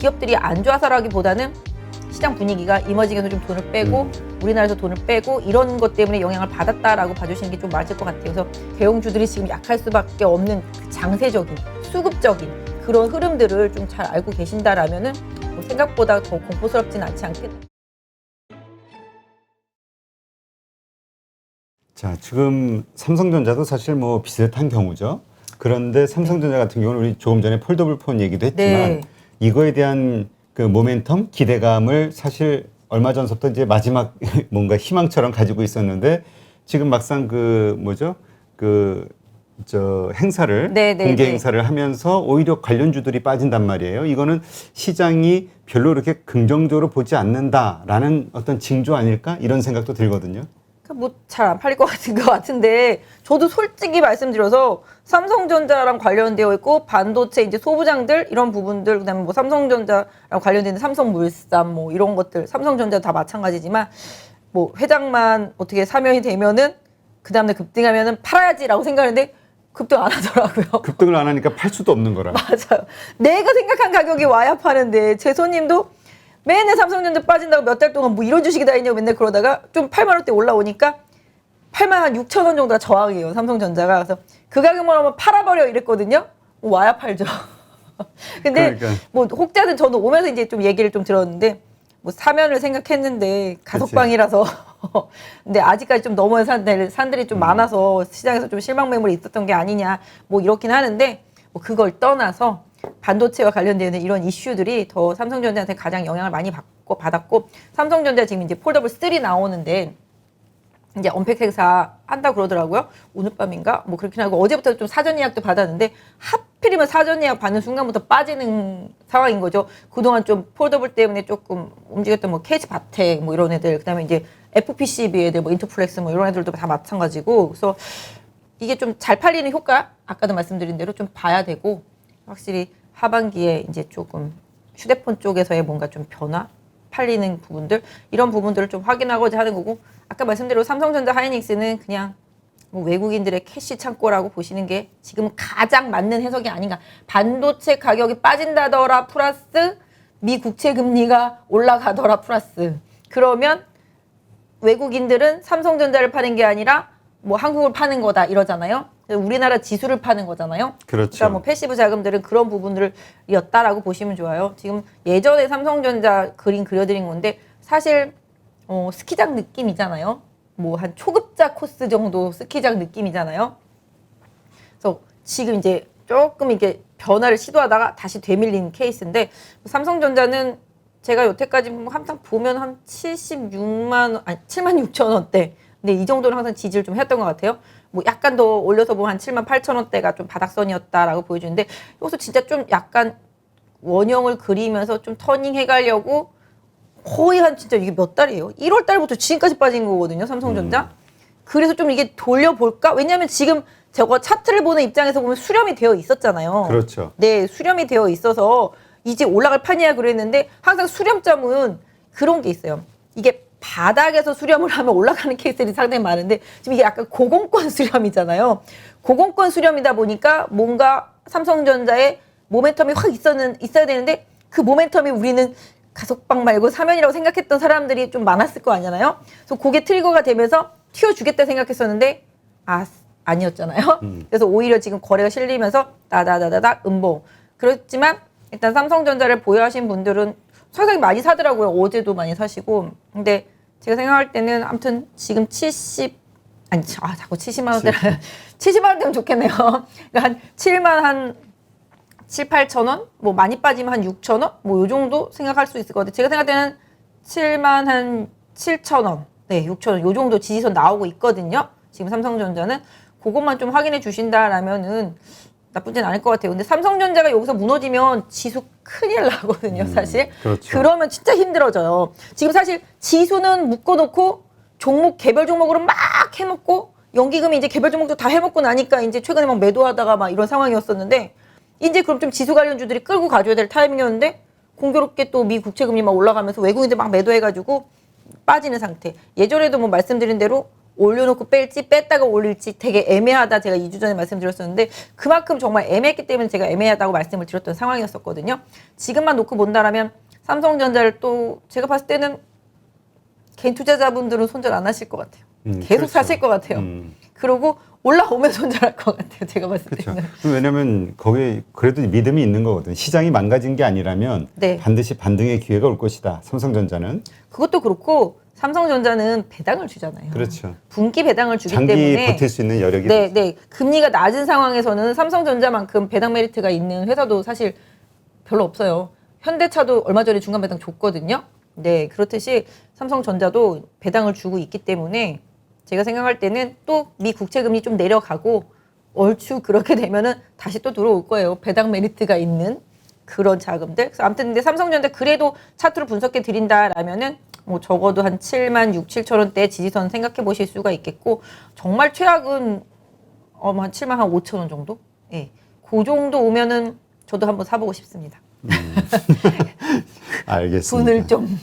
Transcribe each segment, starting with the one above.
기업들이 안 좋아서라기보다는 시장 분위기가 이머징에서 좀 돈을 빼고 우리나라에서 돈을 빼고 이런 것 때문에 영향을 받았다라고 봐주시는 게 좀 맞을 것 같아요. 그래서 대형주들이 지금 약할 수밖에 없는 그 장세적인, 수급적인 그런 흐름들을 좀 잘 알고 계신다라면은 뭐 생각보다 더 공포스럽진 않지 않겠나. 자, 지금 삼성전자도 사실 뭐 비슷한 경우죠. 그런데 삼성전자 같은 경우는 우리 조금 전에 폴더블 폰 얘기도 했지만 네. 이거에 대한 그 모멘텀, 기대감을 사실 얼마 전부터 이제 마지막 뭔가 희망처럼 가지고 있었는데 지금 막상 그 뭐죠? 행사를 공개 행사를 하면서 오히려 관련주들이 빠진단 말이에요. 이거는 시장이 별로 그렇게 긍정적으로 보지 않는다라는 어떤 징조 아닐까? 이런 생각도 들거든요. 뭐 잘 안 팔릴 것 같은데 저도 솔직히 말씀드려서 삼성전자랑 관련되어 있고 반도체 이제 소부장들 이런 부분들 그다음에 뭐 삼성전자랑 관련되는 삼성물산 뭐 이런 것들 삼성전자 다 마찬가지지만 뭐 회장만 어떻게 사면이 되면은 그 다음날 급등하면은 팔아야지라고 생각하는데 급등 안 하더라고요. 급등을 안 하니까 팔 수도 없는 거라. 맞아요. 내가 생각한 가격이 와야 파는데 제 손님도 맨날 삼성전자 빠진다고 몇 달 동안 뭐 이런 주식이 다 있냐고 맨날 그러다가 좀 8만 원대 올라오니까 8만 6천 원 정도가 저항이에요. 삼성전자가. 그래서 그 가격만 하면 팔아버려 이랬거든요. 와야 팔죠. 근데 그러니까. 뭐 혹자는 저도 오면서 이제 좀 얘기를 좀 들었는데 뭐 사면을 생각했는데 가석방이라서 근데 아직까지 좀 넘어야 산들이 좀 많아서 시장에서 좀 실망 매물이 있었던 게 아니냐 뭐 이렇긴 하는데 뭐 그걸 떠나서 반도체와 관련되는 이런 이슈들이 더 삼성전자한테 가장 영향을 많이 받았고 삼성전자 지금 이제 폴더블 3 나오는데 이제 언팩 행사 한다고 그러더라고요. 오늘 밤인가? 뭐 그렇긴 하고 어제부터 좀 사전 예약도 받았는데 하필이면 사전 예약 받는 순간부터 빠지는 상황인 거죠. 그동안 좀 폴더블 때문에 조금 움직였던 뭐 캐치 바텍 뭐 이런 애들 그다음에 이제 FPCB 애들 뭐 인터플렉스 뭐 이런 애들도 다 마찬가지고 그래서 이게 좀 잘 팔리는 효과 아까도 말씀드린 대로 좀 봐야 되고 확실히 하반기에 이제 조금 휴대폰 쪽에서의 뭔가 좀 변화 팔리는 부분들 이런 부분들을 좀 확인하고자 하는 거고 아까 말씀드린 삼성전자 하이닉스는 그냥 뭐 외국인들의 캐시 창고라고 보시는 게 지금 가장 맞는 해석이 아닌가. 반도체 가격이 빠진다더라 플러스 미 국채 금리가 올라가더라 플러스 그러면 외국인들은 삼성전자를 파는 게 아니라 뭐 한국을 파는 거다 이러잖아요. 우리나라 지수를 파는 거잖아요. 그렇죠. 그러니까 뭐 패시브 자금들은 그런 부분들이었다라고 보시면 좋아요. 지금 예전에 삼성전자 그림 그려드린 건데 사실 스키장 느낌이잖아요. 뭐 한 초급자 코스 정도 스키장 느낌이잖아요. 그래서 지금 이제 조금 이게 변화를 시도하다가 다시 되밀린 케이스인데 삼성전자는 제가 여태까지 항상 보면 한 7만 6천 원대. 근데 이 정도는 항상 지지를 좀 했던 것 같아요. 뭐 약간 더 올려서 보면 한 7만 8천 원대가 좀 바닥선이었다라고 보여주는데 여기서 진짜 좀 약간 원형을 그리면서 좀 터닝 해가려고 거의 한 진짜 이게 몇 달이에요? 1월 달부터 지금까지 빠진 거거든요, 삼성전자. 그래서 좀 이게 돌려볼까? 왜냐하면 지금 저거 차트를 보는 입장에서 보면 수렴이 되어 있었잖아요. 그렇죠. 네, 수렴이 되어 있어서 이제 올라갈 판이야 그랬는데 항상 수렴점은 그런 게 있어요. 이게 바닥에서 수렴을 하면 올라가는 케이스들이 상당히 많은데 지금 이게 약간 고공권 수렴이잖아요. 고공권 수렴이다 보니까 뭔가 삼성전자의 모멘텀이 확 있어야 되는데 그 모멘텀이 우리는 가속방 말고 사면이라고 생각했던 사람들이 좀 많았을 거 아니잖아요. 그래서 그게 트리거가 되면서 튀어주겠다 생각했었는데 아니었잖아요. 그래서 오히려 지금 거래가 실리면서 다다다다다 음봉. 그렇지만 일단 삼성전자를 보유하신 분들은 상당히 많이 사더라고요. 어제도 많이 사시고. 근데 제가 생각할 때는 아무튼 지금 자꾸 70만 원대 70만 원대면 좋겠네요. 그러니까 한 7, 8천 원? 뭐 많이 빠지면 한 6천 원? 뭐 요 정도 생각할 수 있을 것 같아요. 제가 생각할 때는 7만 7천 원. 네, 6천 원. 요 정도 지지선 나오고 있거든요. 지금 삼성전자는. 그것만 좀 확인해 주신다라면은 나쁘진 않을 것 같아요. 근데 삼성전자가 여기서 무너지면 지수 큰일 나거든요, 사실. 그렇죠. 그러면 진짜 힘들어져요. 지금 사실 지수는 묶어놓고 개별 종목으로 막 해먹고 연기금이 이제 개별 종목도 다 해먹고 나니까 이제 최근에 막 매도하다가 막 이런 상황이었었는데 이제 그럼 좀 지수 관련주들이 끌고 가줘야 될 타이밍이었는데 공교롭게 또 미 국채금리 막 올라가면서 외국인들 막 매도해가지고 빠지는 상태. 예전에도 뭐 말씀드린 대로 올려놓고 뺄지 뺐다가 올릴지 되게 애매하다 제가 2주 전에 말씀드렸었는데 그만큼 정말 애매했기 때문에 제가 애매하다고 말씀을 드렸던 상황이었었거든요. 지금만 놓고 본다라면 삼성전자를 또 제가 봤을 때는 개인 투자자분들은 손절 안 하실 것 같아요. 계속 그렇죠. 사실 것 같아요. 그리고 올라오면 손절할 것 같아요. 제가 봤을 그렇죠. 때는. 왜냐하면 거기에 그래도 믿음이 있는 거거든. 시장이 망가진 게 아니라면 네. 반드시 반등의 기회가 올 것이다. 삼성전자는. 그것도 그렇고 삼성전자는 배당을 주잖아요. 그렇죠. 분기 배당을 주기 장기 때문에 버틸 수 있는 여력이 네, 네. 금리가 낮은 상황에서는 삼성전자만큼 배당 메리트가 있는 회사도 사실 별로 없어요. 현대차도 얼마 전에 중간 배당 줬거든요. 네, 그렇듯이 삼성전자도 배당을 주고 있기 때문에 제가 생각할 때는 또 미 국채 금리 좀 내려가고 얼추 그렇게 되면은 다시 또 들어올 거예요. 배당 메리트가 있는 그런 자금들. 그래서 아무튼 근데 삼성전자 그래도 차트로 분석해 드린다라면은 뭐 적어도 한 7만 6, 7천 원대 지지선 생각해 보실 수가 있겠고 정말 최악은 한 7만 한 5천 원 정도? 예. 그 정도 오면은 저도 한번 사보고 싶습니다. 알겠습니다. 돈을 좀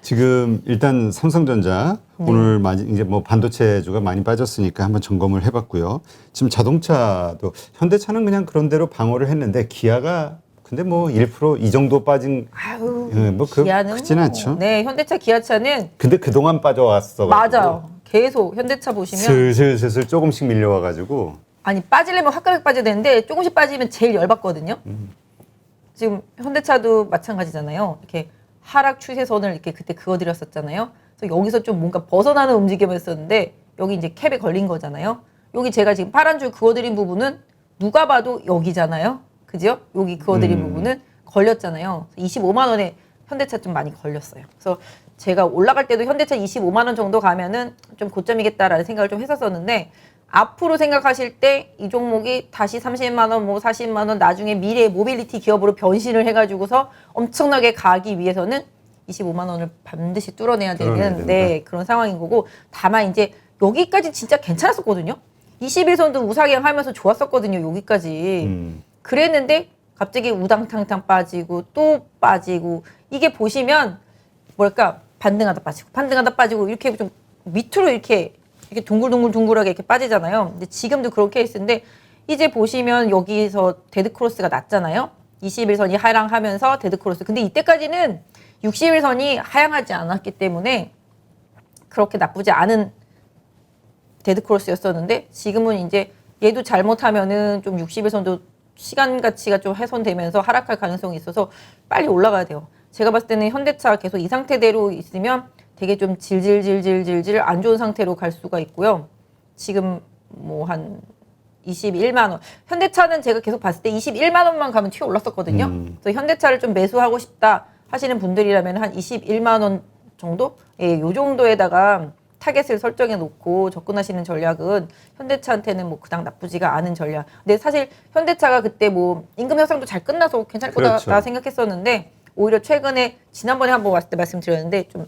지금 일단 삼성전자 오늘 많이 이제 뭐 반도체주가 많이 빠졌으니까 한번 점검을 해봤고요. 지금 자동차도 현대차는 그냥 그런 대로 방어를 했는데 기아가 근데 뭐 1% 이 정도 빠진 아유, 뭐 기아는 크진 뭐, 않죠. 네, 현대차 기아차는 근데 그동안 빠져왔어. 맞아요. 계속 현대차 보시면 슬슬 조금씩 밀려와가지고 아니 빠지려면 화끈하게 빠져야 되는데 조금씩 빠지면 제일 열받거든요. 지금 현대차도 마찬가지잖아요. 이렇게 하락 추세선을 이렇게 그때 그어드렸었잖아요. 그래서 여기서 좀 뭔가 벗어나는 움직임이었었는데 여기 이제 캡에 걸린 거잖아요. 여기 제가 지금 파란 줄 그어드린 부분은 누가 봐도 여기잖아요. 그죠? 여기 그어드린 부분은 걸렸잖아요. 25만 원에 현대차 좀 많이 걸렸어요. 그래서 제가 올라갈 때도 현대차 25만 원 정도 가면은 좀 고점이겠다라는 생각을 좀 했었었는데 앞으로 생각하실 때 이 종목이 다시 30만 원, 뭐 40만 원 나중에 미래 모빌리티 기업으로 변신을 해가지고서 엄청나게 가기 위해서는 25만 원을 반드시 뚫어내야 되는 네, 그런 상황인 거고 다만 이제 여기까지 진짜 괜찮았었거든요. 21선도 우상향 하면서 좋았었거든요. 여기까지. 그랬는데 갑자기 우당탕탕 빠지고 또 빠지고 이게 보시면 뭐랄까 반등하다 빠지고 반등하다 빠지고 이렇게 좀 밑으로 이렇게 둥글둥글둥글하게 이렇게 빠지잖아요. 근데 지금도 그런 케이스인데 이제 보시면 여기서 데드크로스가 났잖아요. 21선이 하향하면서 데드크로스. 근데 이때까지는 61선이 하향하지 않았기 때문에 그렇게 나쁘지 않은 데드크로스였었는데 지금은 이제 얘도 잘못하면은 좀 61선도 시간 가치가 좀 훼손되면서 하락할 가능성이 있어서 빨리 올라가야 돼요. 제가 봤을 때는 현대차 계속 이 상태대로 있으면 되게 좀 질질질질질질 안 좋은 상태로 갈 수가 있고요. 지금 뭐 한 21만 원. 현대차는 제가 계속 봤을 때 21만 원만 가면 튀어 올랐었거든요. 그래서 현대차를 좀 매수하고 싶다 하시는 분들이라면 한 21만 원 정도? 예, 요 정도에다가 타겟을 설정해 놓고 접근하시는 전략은 현대차한테는 뭐 그닥 나쁘지가 않은 전략. 근데 사실 현대차가 그때 뭐 임금 협상도 잘 끝나서 괜찮을 거다 그렇죠. 생각했었는데 오히려 최근에 지난번에 한번 왔을 때 말씀드렸는데 좀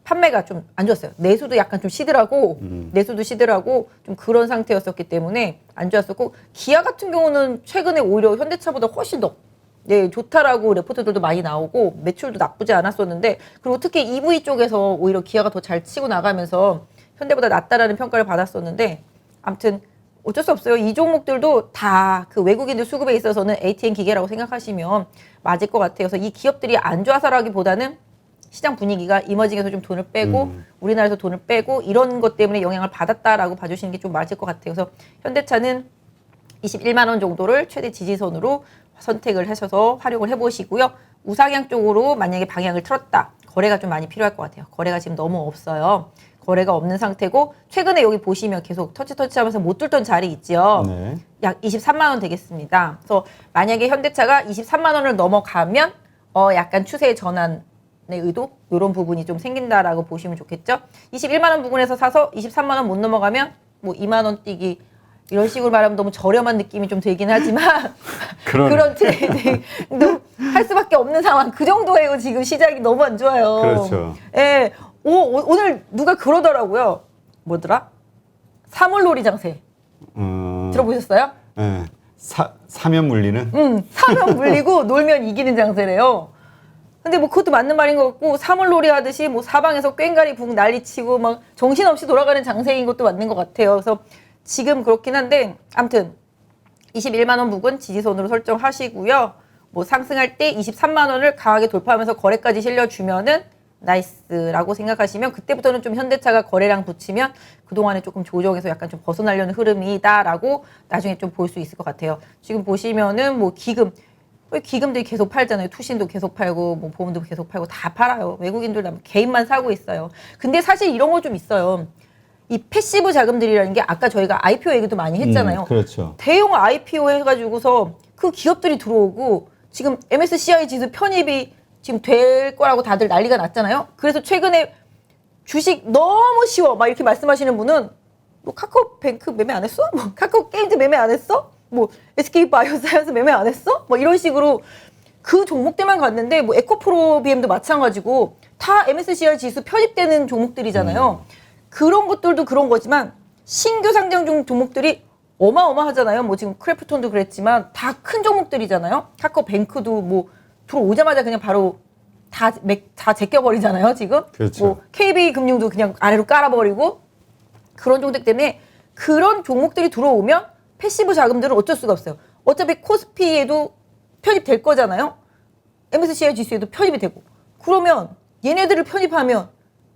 판매가 좀 안 좋았어요. 내수도 약간 좀 시들하고 내수도 시들하고 좀 그런 상태였었기 때문에 안 좋았었고 기아 같은 경우는 최근에 오히려 현대차보다 훨씬 더 네, 좋다라고 레포트들도 많이 나오고 매출도 나쁘지 않았었는데 그리고 특히 EV 쪽에서 오히려 기아가 더 잘 치고 나가면서 현대보다 낫다라는 평가를 받았었는데 아무튼 어쩔 수 없어요. 이 종목들도 다 그 외국인들 수급에 있어서는 ATM 기계라고 생각하시면 맞을 것 같아요. 그래서 이 기업들이 안 좋아서라기보다는 시장 분위기가 이머징에서 좀 돈을 빼고 우리나라에서 돈을 빼고 이런 것 때문에 영향을 받았다라고 봐주시는 게 좀 맞을 것 같아요. 그래서 현대차는 21만 원 정도를 최대 지지선으로 선택을 하셔서 활용을 해보시고요. 우상향 쪽으로 만약에 방향을 틀었다. 거래가 좀 많이 필요할 것 같아요. 거래가 지금 너무 없어요. 거래가 없는 상태고 최근에 여기 보시면 계속 터치하면서 못 뚫던 자리 있죠. 네. 약 23만 원 되겠습니다. 그래서 만약에 현대차가 23만 원을 넘어가면 약간 추세의 전환의 의도 이런 부분이 좀 생긴다라고 보시면 좋겠죠. 21만 원 부분에서 사서 23만 원 못 넘어가면 뭐 2만 원 뛰기 이런 식으로 말하면 너무 저렴한 느낌이 좀 들긴 하지만 그런 트레이딩도 할 수밖에 없는 상황. 그 정도예요. 지금 시장이 너무 안 좋아요. 그렇죠. 예. 오늘 누가 그러더라고요. 뭐더라? 사물놀이 장세. 들어보셨어요? 네. 사면 물리는? 사면 물리고 놀면 이기는 장세래요. 근데 뭐 그것도 맞는 말인 것 같고 사물놀이 하듯이 뭐 사방에서 꽹가리 북 난리치고 막 정신없이 돌아가는 장세인 것도 맞는 것 같아요. 그래서 지금 그렇긴 한데 아무튼 21만 원 부근 지지선으로 설정하시고요. 뭐 상승할 때 23만 원을 강하게 돌파하면서 거래까지 실려주면은 나이스라고 생각하시면 그때부터는 좀 현대차가 거래량 붙이면 그동안에 조금 조정에서 약간 좀 벗어나려는 흐름이다라고 나중에 좀 볼 수 있을 것 같아요. 지금 보시면은 뭐 기금들이 계속 팔잖아요. 투신도 계속 팔고 뭐 보험도 계속 팔고 다 팔아요. 외국인들 개인만 사고 있어요. 근데 사실 이런 거 좀 있어요. 이 패시브 자금들이라는 게 아까 저희가 IPO 얘기도 많이 했잖아요. 그렇죠. 대형 IPO 해가지고서 그 기업들이 들어오고 지금 MSCI 지수 편입이 지금 될 거라고 다들 난리가 났잖아요. 그래서 최근에 주식 너무 쉬워 막 이렇게 말씀하시는 분은 뭐 카카오뱅크 매매 안 했어? 뭐 카카오 게임즈 매매 안 했어? 뭐 SK 바이오사이언스 매매 안 했어? 뭐 이런 식으로 그 종목들만 갔는데 뭐 에코프로비엠도 마찬가지고 다 MSCI 지수 편입되는 종목들이잖아요. 그런 것들도 그런 거지만 신규 상장 중 종목들이 어마어마하잖아요. 뭐 지금 크래프톤도 그랬지만 다 큰 종목들이잖아요. 카카오뱅크도 뭐 들어오자마자 그냥 바로 다 제껴버리잖아요. 지금. 그렇죠. 뭐 KB금융도 그냥 아래로 깔아버리고 그런 종목 때문에 그런 종목들이 들어오면 패시브 자금들은 어쩔 수가 없어요. 어차피 코스피에도 편입될 거잖아요. MSCI 지수에도 편입이 되고. 그러면 얘네들을 편입하면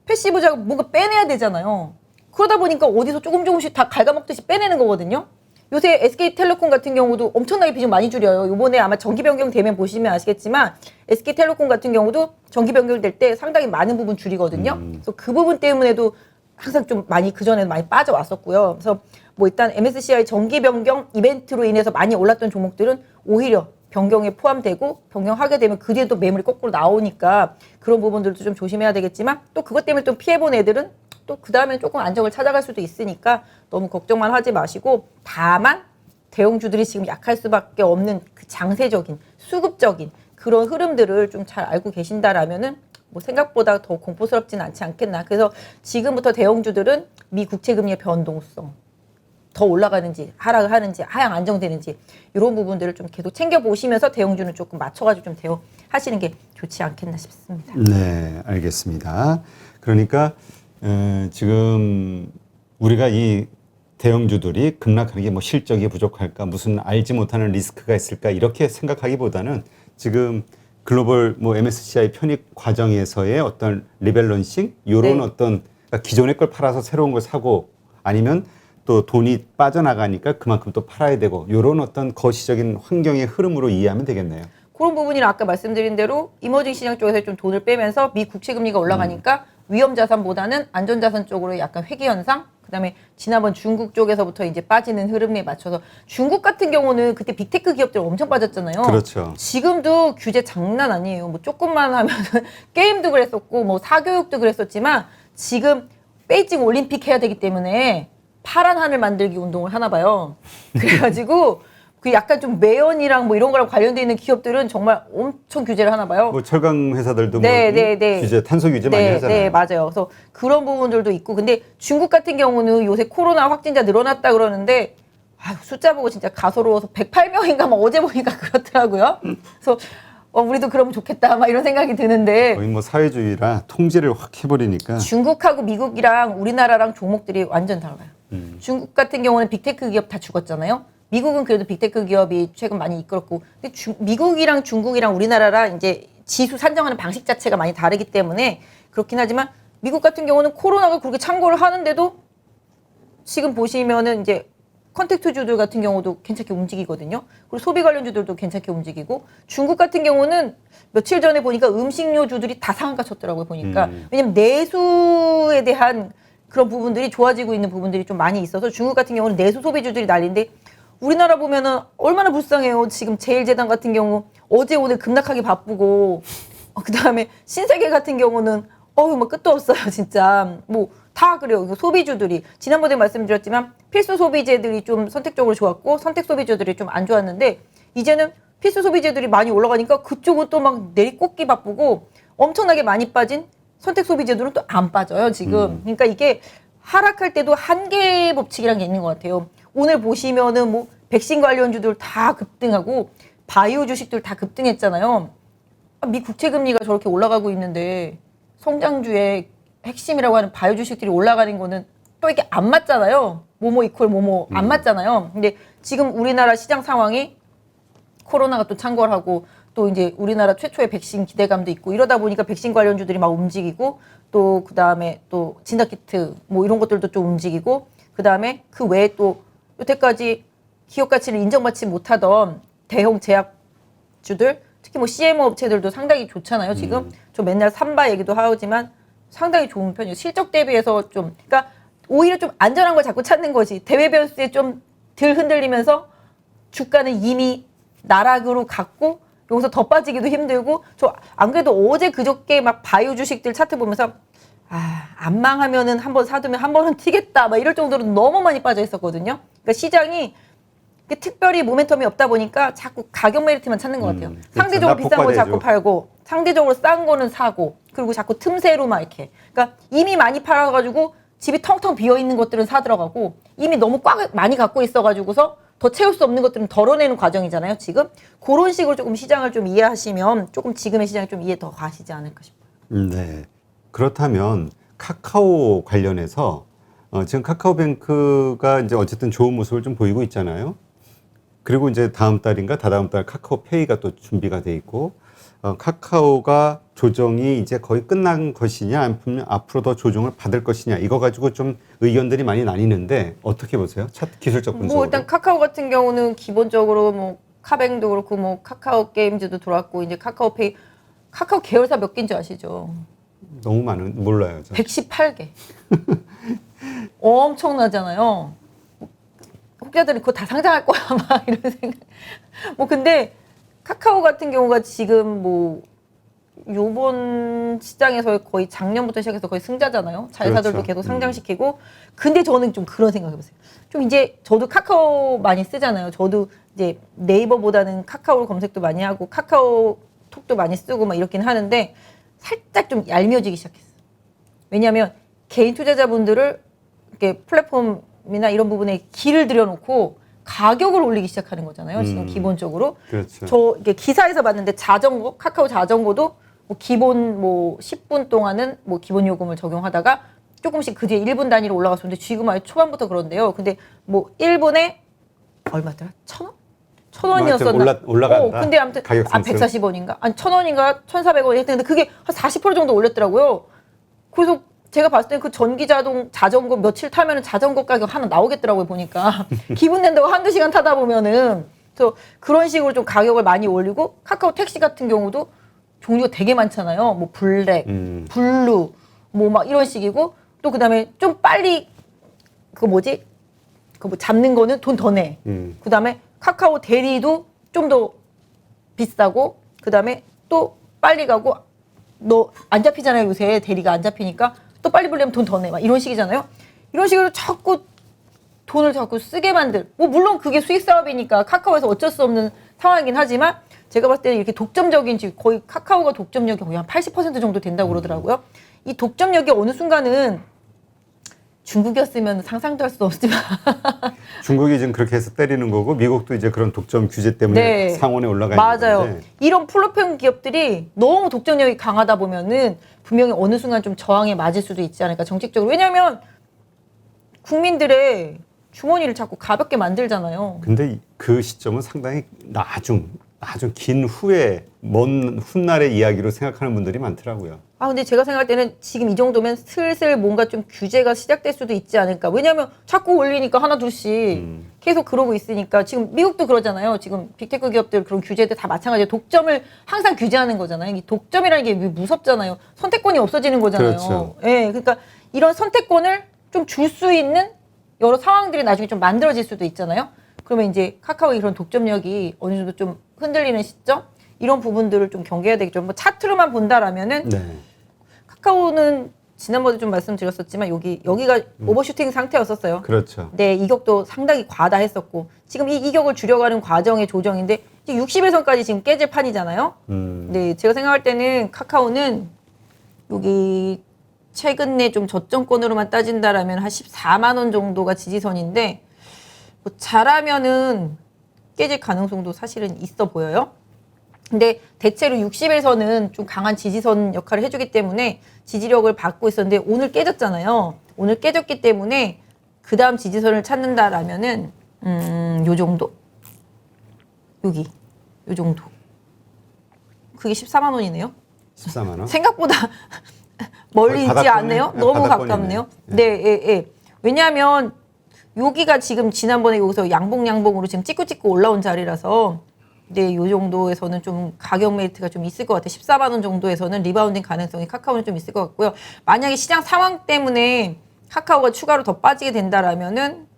패시브 자금 뭔가 빼내야 되잖아요. 그러다 보니까 어디서 조금씩 다 갉아먹듯이 빼내는 거거든요. 요새 SK텔레콤 같은 경우도 엄청나게 비중 많이 줄여요. 요번에 아마 정기 변경 되면 보시면 아시겠지만 SK텔레콤 같은 경우도 정기 변경될 때 상당히 많은 부분 줄이거든요. 그래서 그 부분 때문에도 항상 좀 많이 그전에는 많이 빠져왔었고요. 그래서 뭐 일단 MSCI 정기 변경 이벤트로 인해서 많이 올랐던 종목들은 오히려 변경에 포함되고 변경하게 되면 그 뒤에 또 매물이 거꾸로 나오니까 그런 부분들도 좀 조심해야 되겠지만 또 그것 때문에 좀 피해본 애들은 또 그 다음에 조금 안정을 찾아갈 수도 있으니까 너무 걱정만 하지 마시고 다만 대형주들이 지금 약할 수밖에 없는 그 장세적인 수급적인 그런 흐름들을 좀 잘 알고 계신다라면은 뭐 생각보다 더 공포스럽진 않지 않겠나. 그래서 지금부터 대형주들은 미 국채금리의 변동성 더 올라가는지 하락을 하는지 하향 안정되는지 이런 부분들을 좀 계속 챙겨보시면서 대형주는 조금 맞춰가지고 좀 대응하시는 게 좋지 않겠나 싶습니다. 네, 알겠습니다. 그러니까 지금 우리가 이 대형주들이 급락하는 게 뭐 실적이 부족할까 무슨 알지 못하는 리스크가 있을까 이렇게 생각하기보다는 지금 글로벌 뭐 MSCI 편입 과정에서의 어떤 리밸런싱 이런 네. 어떤 그러니까 기존의 걸 팔아서 새로운 걸 사고 아니면 또 돈이 빠져나가니까 그만큼 또 팔아야 되고 이런 어떤 거시적인 환경의 흐름으로 이해하면 되겠네요. 그런 부분이랑 아까 말씀드린 대로 이머징 시장 쪽에서 좀 돈을 빼면서 미 국채 금리가 올라가니까 위험 자산보다는 안전 자산 쪽으로 약간 회귀 현상. 그다음에 지난번 중국 쪽에서부터 이제 빠지는 흐름에 맞춰서 중국 같은 경우는 그때 빅테크 기업들 엄청 빠졌잖아요. 그렇죠. 지금도 규제 장난 아니에요. 뭐 조금만 하면 게임도 그랬었고 뭐 사교육도 그랬었지만 지금 베이징 올림픽 해야 되기 때문에 파란 하늘 만들기 운동을 하나 봐요. 그래가지고 그 약간 좀 매연이랑 뭐 이런 거랑 관련돼 있는 기업들은 정말 엄청 규제를 하나 봐요. 뭐 철강 회사들도 네, 뭐 네, 네. 규제 탄소 규제 많이 하잖아요. 네, 맞아요. 그래서 그런 부분들도 있고 근데 중국 같은 경우는 요새 코로나 확진자 늘어났다 그러는데 아유, 숫자 보고 진짜 가소로워서 108명인가 막 어제 보니까 그렇더라고요. 그래서 우리도 그러면 좋겠다 막 이런 생각이 드는데 거의 뭐 사회주의라 통제를 확 해버리니까 중국하고 미국이랑 우리나라랑 종목들이 완전 달라요. 중국 같은 경우는 빅테크 기업 다 죽었잖아요. 미국은 그래도 빅테크 기업이 최근 많이 이끌었고, 근데 미국이랑 중국이랑 우리나라랑 이제 지수 산정하는 방식 자체가 많이 다르기 때문에 그렇긴 하지만 미국 같은 경우는 코로나가 그렇게 창궐을 하는데도 지금 보시면은 이제 컨택트주들 같은 경우도 괜찮게 움직이거든요. 그리고 소비 관련주들도 괜찮게 움직이고 중국 같은 경우는 며칠 전에 보니까 음식료주들이 다 상한가 쳤더라고요. 보니까 왜냐면 내수에 대한 그런 부분들이 좋아지고 있는 부분들이 좀 많이 있어서 중국 같은 경우는 내수 소비주들이 난리인데 우리나라 보면은 얼마나 불쌍해요. 지금 제일제당 같은 경우 어제 오늘 급락하기 바쁘고 그다음에 신세계 같은 경우는 뭐 끝도 없어요. 진짜 뭐 다 그래요. 소비주들이 지난번에 말씀드렸지만 필수 소비재들이 좀 선택적으로 좋았고 선택 소비주들이 좀 안 좋았는데 이제는 필수 소비재들이 많이 올라가니까 그쪽은 또 막 내리꽂기 바쁘고 엄청나게 많이 빠진 선택 소비재들은 또 안 빠져요. 지금 그러니까 이게 하락할 때도 한계 법칙이라는 게 있는 것 같아요. 오늘 보시면은 뭐 백신 관련주들 다 급등하고 바이오 주식들 다 급등했잖아요. 미 국채 금리가 저렇게 올라가고 있는데 성장주의 핵심이라고 하는 바이오 주식들이 올라가는 거는 또 이게 안 맞잖아요. 뭐뭐 이퀄 뭐뭐 안 맞잖아요. 근데 지금 우리나라 시장 상황이 코로나가 또 창궐하고 또 이제 우리나라 최초의 백신 기대감도 있고 이러다 보니까 백신 관련주들이 막 움직이고 또 그다음에 또 진단키트 뭐 이런 것들도 좀 움직이고 그다음에 그 외에 또 여태까지 기업 가치를 인정받지 못하던 대형 제약주들 특히 뭐 CMO 업체들도 상당히 좋잖아요. 지금 저 맨날 삼바 얘기도 하지만 상당히 좋은 편이에요. 실적 대비해서 좀 그러니까 오히려 좀 안전한 걸 자꾸 찾는 거지. 대외 변수에 좀 덜 흔들리면서 주가는 이미 나락으로 갔고 여기서 더 빠지기도 힘들고 저 안 그래도 어제 그저께 막 바이오 주식들 차트 보면서 안 망하면은 한번 사두면 한 번은 튀겠다 막 이럴 정도로 너무 많이 빠져 있었거든요. 그러니까 시장이 특별히 모멘텀이 없다 보니까 자꾸 가격 메리트만 찾는 것 같아요. 상대적으로 비싼 거 자꾸 팔고 상대적으로 싼 거는 사고 그리고 자꾸 틈새로 막 이렇게 그러니까 이미 많이 팔아가지고 집이 텅텅 비어 있는 것들은 사 들어가고 이미 너무 꽉 많이 갖고 있어가지고서 더 채울 수 없는 것들은 덜어내는 과정이잖아요. 지금 그런 식으로 조금 시장을 좀 이해하시면 조금 지금의 시장이 좀 이해 더 가시지 않을까 싶어요. 네. 그렇다면 카카오 관련해서 지금 카카오뱅크가 이제 어쨌든 좋은 모습을 좀 보이고 있잖아요. 그리고 이제 다음 달인가 다다음 달 카카오페이가 또 준비가 돼 있고 카카오가 조정이 이제 거의 끝난 것이냐 아니면 앞으로 더 조정을 받을 것이냐 이거 가지고 좀 의견들이 많이 나뉘는데 어떻게 보세요? 차트 기술적 분석으로. 뭐 일단 카카오 같은 경우는 기본적으로 뭐 카뱅도 그렇고 뭐 카카오 게임즈도 들어왔고 이제 카카오페이 카카오 계열사 몇 개인지 아시죠? 너무 많은 몰라요. 저. 118개. 엄청나잖아요. 혹자들은 그거 다 상장할 거야 막 이런 생각. 뭐 근데 카카오 같은 경우가 지금 뭐 요번 시장에서 거의 작년부터 시작해서 거의 승자잖아요. 자회사들도 그렇죠. 계속 상장시키고. 근데 저는 좀 그런 생각해보세요. 좀 이제 저도 카카오 많이 쓰잖아요. 저도 이제 네이버보다는 카카오 검색도 많이 하고 카카오톡도 많이 쓰고 막 이렇긴 하는데 살짝 좀 얄미워지기 시작했어. 왜냐하면 개인 투자자분들을 이렇게 플랫폼이나 이런 부분에 길을 들여놓고 가격을 올리기 시작하는 거잖아요. 지금 기본적으로. 그렇죠. 저 이게 기사에서 봤는데 자전거, 카카오 자전거도 뭐 기본 뭐 10분 동안은 뭐 기본 요금을 적용하다가 조금씩 그 뒤에 1분 단위로 올라갔었는데 지금 아예 초반부터 그런데요. 근데 뭐 1분에 얼마더라? 1,000원? 1,000원이었었나? 올라간다. 근데 아무튼 가격 상승. 140원인가? 아니 1,000원인가? 1,400원 했는데 근데 그게 한 40% 정도 올렸더라고요. 그래서 제가 봤을 때 그 전기 자전거 며칠 타면은 자전거 가격 하나 나오겠더라고요, 보니까. 기분 낸다고 한두 시간 타다 보면은. 그래서 그런 식으로 좀 가격을 많이 올리고 카카오 택시 같은 경우도 종류가 되게 많잖아요. 뭐 블랙, 블루, 뭐 막 이런 식이고 또 그다음에 좀 빨리 그 뭐지? 그 뭐 잡는 거는 돈 더 내. 그다음에 카카오 대리도 좀 더 비싸고 그다음에 또 빨리 가고 너 안 잡히잖아요. 요새 대리가 안 잡히니까 또 빨리 불려면 돈 더 내. 막 이런 식이잖아요. 이런 식으로 자꾸 돈을 자꾸 쓰게 만들. 뭐 물론 그게 수익 사업이니까 카카오에서 어쩔 수 없는 상황이긴 하지만 제가 봤을 때는 이렇게 독점적인 거의 카카오가 독점력이 거의 한 80% 정도 된다고 그러더라고요. 이 독점력이 어느 순간은 중국이었으면 상상도 할 수 없지만 중국이 지금 그렇게 해서 때리는 거고 미국도 이제 그런 독점 규제 때문에 네. 상원에 올라가 있는 맞아요. 건데. 이런 플랫폼 기업들이 너무 독점력이 강하다 보면은 분명히 어느 순간 좀 저항에 맞을 수도 있지 않을까 정책적으로. 왜냐하면 국민들의 주머니를 자꾸 가볍게 만들잖아요. 근데 그 시점은 상당히 나중 긴 후에 먼 훗날의 이야기로 생각하는 분들이 많더라고요. 근데 제가 생각할 때는 지금 이 정도면 슬슬 뭔가 좀 규제가 시작될 수도 있지 않을까. 왜냐하면 자꾸 올리니까 하나 둘씩 계속 그러고 있으니까 지금 미국도 그러잖아요. 지금 빅테크 기업들 그런 규제들 다 마찬가지예요. 독점을 항상 규제하는 거잖아요. 이 독점이라는 게 무섭잖아요. 선택권이 없어지는 거잖아요. 그렇죠. 예, 그러니까 이런 선택권을 좀 줄 수 있는 여러 상황들이 나중에 좀 만들어질 수도 있잖아요. 그러면 이제 카카오의 그런 독점력이 어느 정도 좀 흔들리는 시점? 이런 부분들을 좀 경계해야 되겠죠. 뭐 차트로만 본다라면은 네. 카카오는 지난번에 좀 말씀드렸었지만 여기가 오버슈팅 상태였었어요. 그렇죠. 네, 이격도 상당히 과다했었고 지금 이 이격을 줄여가는 과정의 조정인데 이제 60일선까지 지금 깨질 판이잖아요. 네, 제가 생각할 때는 카카오는 여기 최근에 좀 저점권으로만 따진다라면 한 14만 원 정도가 지지선인데 뭐 잘하면은 깨질 가능성도 사실은 있어 보여요. 근데 대체로 60에서는 좀 강한 지지선 역할을 해주기 때문에 지지력을 받고 있었는데 오늘 깨졌잖아요. 오늘 깨졌기 때문에 그 다음 지지선을 찾는다라면은 요 정도? 여기 요 정도. 그게 14만 원이네요. 14만 원. 생각보다 멀리 있지 않네요. 너무 가깝네요. 네, 예, 예. 왜냐하면 여기가 지금 지난번에 여기서 양봉으로 지금 찍고 올라온 자리라서 네, 요 정도에서는 좀 가격 메리트가 좀 있을 것 같아요. 14만 원 정도에서는 리바운딩 가능성이 카카오는 좀 있을 것 같고요. 만약에 시장 상황 때문에 카카오가 추가로 더 빠지게 된다라면은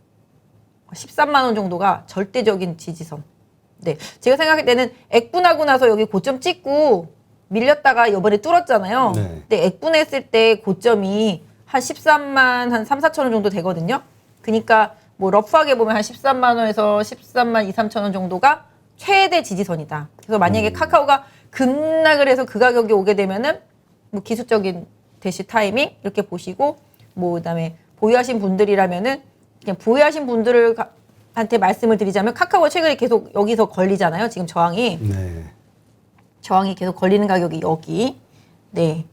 13만 원 정도가 절대적인 지지선. 네, 제가 생각할 때는 액분하고 나서 여기 고점 찍고 밀렸다가 이번에 뚫었잖아요. 네. 근데 액분했을 때 고점이 한 13만 한 3, 4천 원 정도 되거든요. 그러니까 뭐 러프하게 보면 한 13만 원에서 13만 2, 3천 원 정도가 최대 지지선이다. 그래서 만약에 카카오가 급락을 해서 그 가격이 오게 되면은 뭐 기술적인 대시 타이밍 이렇게 보시고 뭐 그다음에 보유하신 분들이라면은 그냥 보유하신 분들한테 말씀을 드리자면 카카오가 최근에 계속 여기서 걸리잖아요. 지금 저항이. 네. 저항이 계속 걸리는 가격이 여기. 네.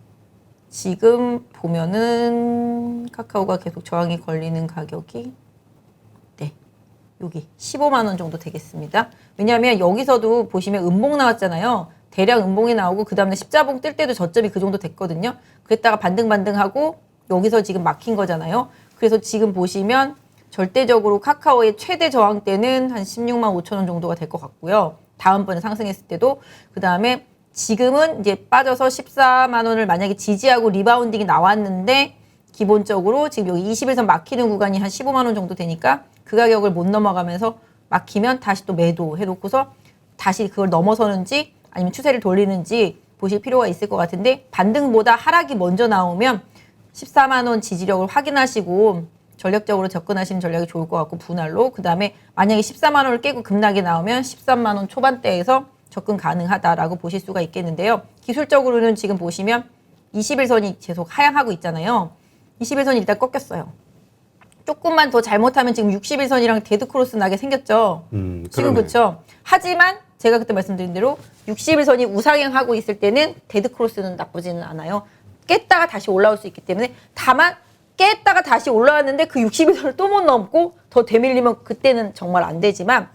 지금 보면은 카카오가 계속 저항이 걸리는 가격이 네. 여기 15만 원 정도 되겠습니다. 왜냐하면 여기서도 보시면 음봉 나왔잖아요. 대량 음봉이 나오고 그 다음에 십자봉 뜰 때도 저점이 그 정도 됐거든요. 그랬다가 반등하고 여기서 지금 막힌 거잖아요. 그래서 지금 보시면 절대적으로 카카오의 최대 저항대는 한 16만 5천 원 정도가 될 것 같고요. 다음번에 상승했을 때도. 그 다음에 지금은 이제 빠져서 14만 원을 만약에 지지하고 리바운딩이 나왔는데 기본적으로 지금 여기 21선 막히는 구간이 한 15만 원 정도 되니까 그 가격을 못 넘어가면서 막히면 다시 또 매도해 놓고서 다시 그걸 넘어서는지 아니면 추세를 돌리는지 보실 필요가 있을 것 같은데 반등보다 하락이 먼저 나오면 14만 원 지지력을 확인하시고 전략적으로 접근하시는 전략이 좋을 것 같고 분할로 그 다음에 만약에 14만 원을 깨고 급락이 나오면 13만 원 초반대에서 접근 가능하다라고 보실 수가 있겠는데요. 기술적으로는 지금 보시면 21선이 계속 하향하고 있잖아요. 21선이 일단 꺾였어요. 조금만 더 잘못하면 지금 61선이랑 데드크로스 나게 생겼죠. 지금 그렇죠. 하지만 제가 그때 말씀드린 대로 61선이 우상향하고 있을 때는 데드크로스는 나쁘지는 않아요. 깼다가 다시 올라올 수 있기 때문에 다만 깼다가 다시 올라왔는데 그 61선을 또 못 넘고 더 되밀리면 그때는 정말 안 되지만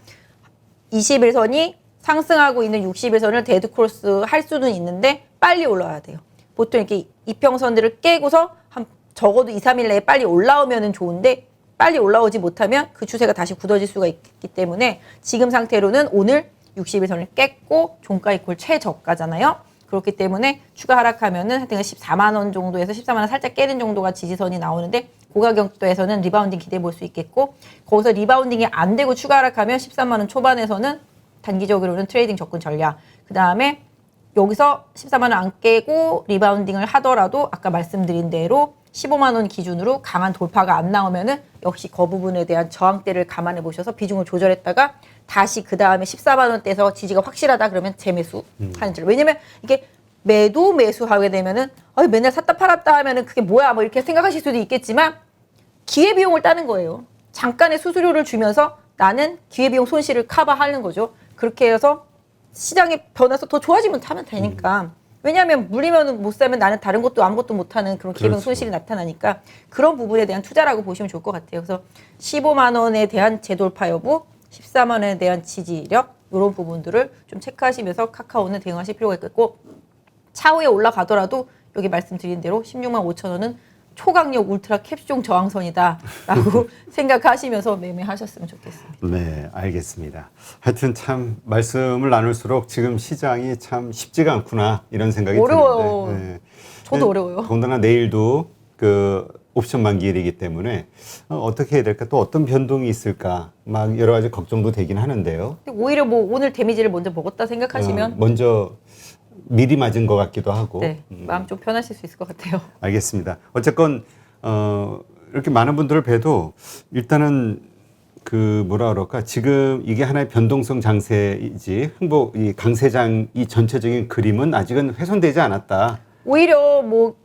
21선이 상승하고 있는 61선을 데드크로스 할 수는 있는데 빨리 올라와야 돼요. 보통 이렇게 이평선들을 깨고서 한 적어도 2, 3일 내에 빨리 올라오면 좋은데 빨리 올라오지 못하면 그 추세가 다시 굳어질 수가 있기 때문에 지금 상태로는 오늘 61선을 깼고 종가 이퀄 최저가잖아요. 그렇기 때문에 추가 하락하면은 하여튼 14만 원 정도에서 14만 원 살짝 깨는 정도가 지지선이 나오는데 그 가격대에서는 리바운딩 기대해 볼 수 있겠고 거기서 리바운딩이 안 되고 추가 하락하면 13만 원 초반에서는 단기적으로는 트레이딩 접근 전략. 그 다음에 여기서 14만 원 안 깨고 리바운딩을 하더라도 아까 말씀드린 대로 15만 원 기준으로 강한 돌파가 안 나오면은 역시 그 부분에 대한 저항대를 감안해 보셔서 비중을 조절했다가 다시 그 다음에 14만 원대에서 지지가 확실하다 그러면 재매수 하는 줄. 왜냐면 이게 매수하게 되면은 맨날 샀다 팔았다 하면은 그게 뭐야 뭐 이렇게 생각하실 수도 있겠지만 기회비용을 따는 거예요. 잠깐의 수수료를 주면서 나는 기회비용 손실을 커버하는 거죠. 그렇게 해서 시장이 변해서 더 좋아지면 타면 되니까. 왜냐하면 물리면 못 사면 나는 다른 것도 아무것도 못하는 그런 기회비용 손실이 나타나니까 그런 부분에 대한 투자라고 보시면 좋을 것 같아요. 그래서 15만 원에 대한 재돌파 여부, 14만 원에 대한 지지력 이런 부분들을 좀 체크하시면서 카카오는 대응하실 필요가 있겠고 차후에 올라가더라도 여기 말씀드린 대로 16만 5천 원은 초강력 울트라 캡슐 저항선이다라고 생각하시면서 매매하셨으면 좋겠습니다. 네, 알겠습니다. 하여튼 참 말씀을 나눌수록 지금 시장이 참 쉽지가 않구나 이런 생각이 어려워요. 드는데. 네. 저도 어려워요. 더군다나 내일도 그 옵션 만기일이기 때문에 어떻게 해야 될까 또 어떤 변동이 있을까 막 여러 가지 걱정도 되긴 하는데요. 오히려 뭐 오늘 데미지를 먼저 먹었다 생각하시면 먼저 미리 맞은 것 같기도 하고. 네, 마음 좀 편하실 수 있을 것 같아요. 알겠습니다. 어쨌건 이렇게 많은 분들을 뵈도 일단은 그 뭐라 그럴까 지금 이게 하나의 변동성 장세이지 이 강세장 이 전체적인 그림은 아직은 훼손되지 않았다. 오히려 뭐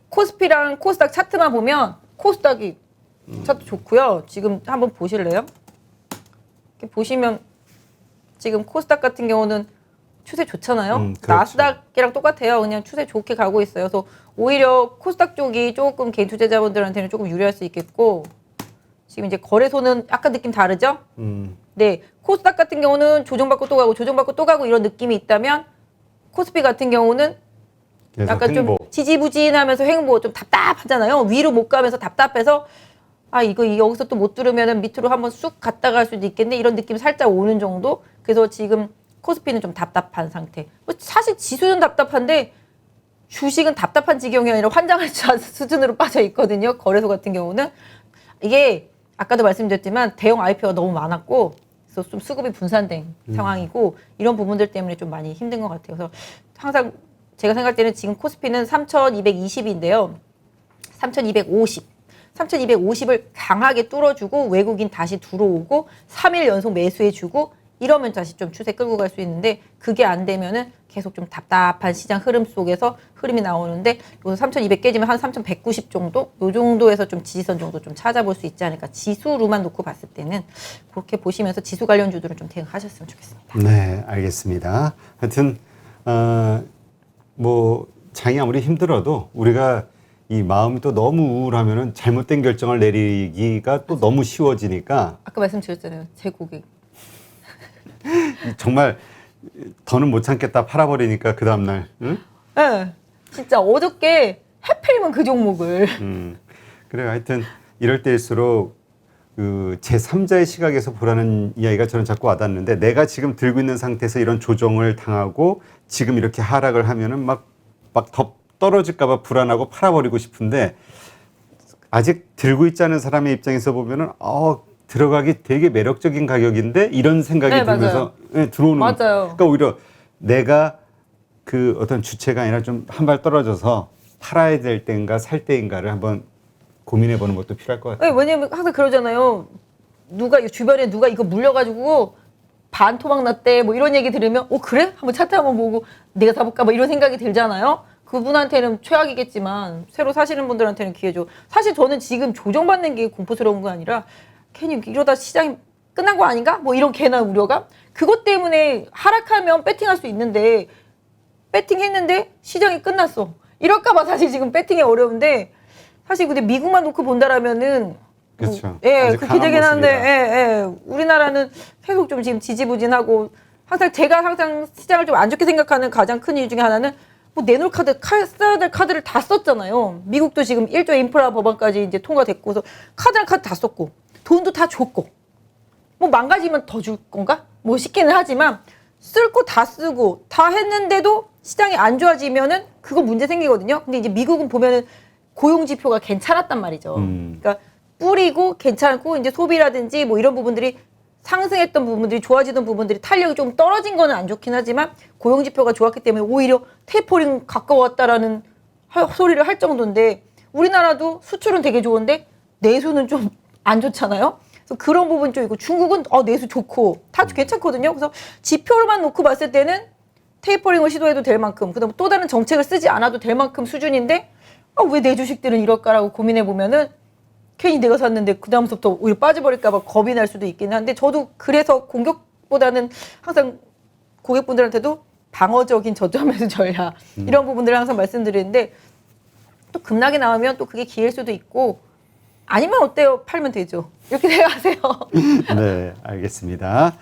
코스피랑 코스닥 차트만 보면 코스닥이 차트 좋고요. 지금 한번 보실래요? 이렇게 보시면 지금 코스닥 같은 경우는 추세 좋잖아요. 그렇죠. 나스닥이랑 똑같아요. 그냥 추세 좋게 가고 있어요. 그래서 오히려 코스닥 쪽이 조금 개인 투자자분들한테는 조금 유리할 수 있겠고 지금 이제 거래소는 약간 느낌 다르죠? 네, 코스닥 같은 경우는 조정받고 또 가고 조정받고 또 가고 이런 느낌이 있다면 코스피 같은 경우는 계속 약간 횡보. 좀 지지부진하면서 횡보 좀 답답하잖아요. 위로 못 가면서 답답해서 아 이거 여기서 또 못 들으면은 밑으로 한번 쑥 갔다 갈 수도 있겠네 이런 느낌 살짝 오는 정도. 그래서 지금 코스피는 좀 답답한 상태. 뭐 사실 지수는 답답한데 주식은 답답한 지경이 아니라 환장할 수준으로 빠져 있거든요. 거래소 같은 경우는 이게 아까도 말씀드렸지만 대형 IPO가 너무 많았고 그래서 좀 수급이 분산된 상황이고 이런 부분들 때문에 좀 많이 힘든 것 같아요. 그래서 항상 제가 생각할 때는 지금 코스피는 3,220인데요. 3,250을 강하게 뚫어주고 외국인 다시 들어오고 3일 연속 매수해주고 이러면 다시 좀 추세 끌고 갈 수 있는데 그게 안 되면은 계속 좀 답답한 시장 흐름 속에서 흐름이 나오는데 여기서 3,200 깨지면 한 3,190 정도? 요 정도에서 좀 지지선 정도 좀 찾아볼 수 있지 않을까. 지수로만 놓고 봤을 때는 그렇게 보시면서 지수 관련주들은 좀 대응하셨으면 좋겠습니다. 네, 알겠습니다. 하여튼 뭐 장이 아무리 힘들어도 우리가 이 마음이 또 너무 우울하면은 잘못된 결정을 내리기가 또 너무 쉬워지니까 아까 말씀드렸잖아요. 제 고객. 정말 더는 못 참겠다 팔아버리니까 그 다음날 응? 네, 진짜 어저께 해필이면 그 종목을. 그래 하여튼 이럴 때일수록 그 제3자의 시각에서 보라는 이야기가 저는 자꾸 와닿는데 내가 지금 들고 있는 상태에서 이런 조정을 당하고 지금 이렇게 하락을 하면은 막 더 떨어질까봐 불안하고 팔아버리고 싶은데 아직 들고 있지 않은 사람의 입장에서 보면은 들어가기 되게 매력적인 가격인데 이런 생각이 네, 들면서 네, 들어오는 맞아요. 그러니까 오히려 내가 그 어떤 주체가 아니라 좀 한 발 떨어져서 팔아야 될 때인가 살 때인가를 한번 고민해 보는 것도 필요할 것 같아요. 네, 왜냐면 항상 그러잖아요. 주변에 누가 이거 물려가지고 반토막 났대 뭐 이런 얘기 들으면 그래? 한번 차트 한번 보고 내가 사볼까 뭐 이런 생각이 들잖아요. 그분한테는 최악이겠지만 새로 사시는 분들한테는 기회죠. 사실 저는 지금 조정받는 게 공포스러운 거 아니라 괜히 이러다 시장이 끝난 거 아닌가? 뭐 이런 괜한 우려감? 그것 때문에 하락하면 배팅할 수 있는데 배팅했는데 시장이 끝났어. 이럴까봐 사실 지금 배팅이 어려운데 사실 근데 미국만 놓고 본다라면은 그렇죠. 예, 그렇게 되긴 한데 우리나라는 계속 좀 지금 지지부진하고 제가 항상 시장을 좀 안 좋게 생각하는 가장 큰 이유 중에 하나는 뭐 내놓을 써야 될 카드를 다 썼잖아요. 미국도 지금 1조 인프라 법안까지 이제 통과됐고서 카드랑 카드 다 썼고 돈도 다 줬고 뭐 망가지면 더 줄 건가? 뭐 싶기는 하지만 쓸 거 다 쓰고 다 했는데도 시장이 안 좋아지면은 그거 문제 생기거든요. 근데 이제 미국은 보면은 고용 지표가 괜찮았단 말이죠. 그러니까 뿌리고 괜찮고 이제 소비라든지 뭐 이런 부분들이 상승했던 부분들이 좋아지던 부분들이 탄력이 좀 떨어진 거는 안 좋긴 하지만 고용 지표가 좋았기 때문에 오히려 테이퍼링 가까웠다라는 소리를 할 정도인데 우리나라도 수출은 되게 좋은데 내수는 좀 안 좋잖아요. 그래서 그런 부분 좀 있고 중국은 내수 좋고 다 괜찮거든요. 그래서 지표로만 놓고 봤을 때는 테이퍼링을 시도해도 될 만큼 그다음 또 다른 정책을 쓰지 않아도 될 만큼 수준인데 왜 내 주식들은 이럴까라고 고민해 보면은 괜히 내가 샀는데 그 다음부터 오히려 빠져버릴까봐 겁이 날 수도 있긴 한데 저도 그래서 공격보다는 항상 고객분들한테도 방어적인 저점 매수 전략 이런 부분들을 항상 말씀드리는데 또 급락이 나오면 또 그게 기회일 수도 있고 아니면 어때요? 팔면 되죠. 이렇게 생각하세요. 네, 알겠습니다.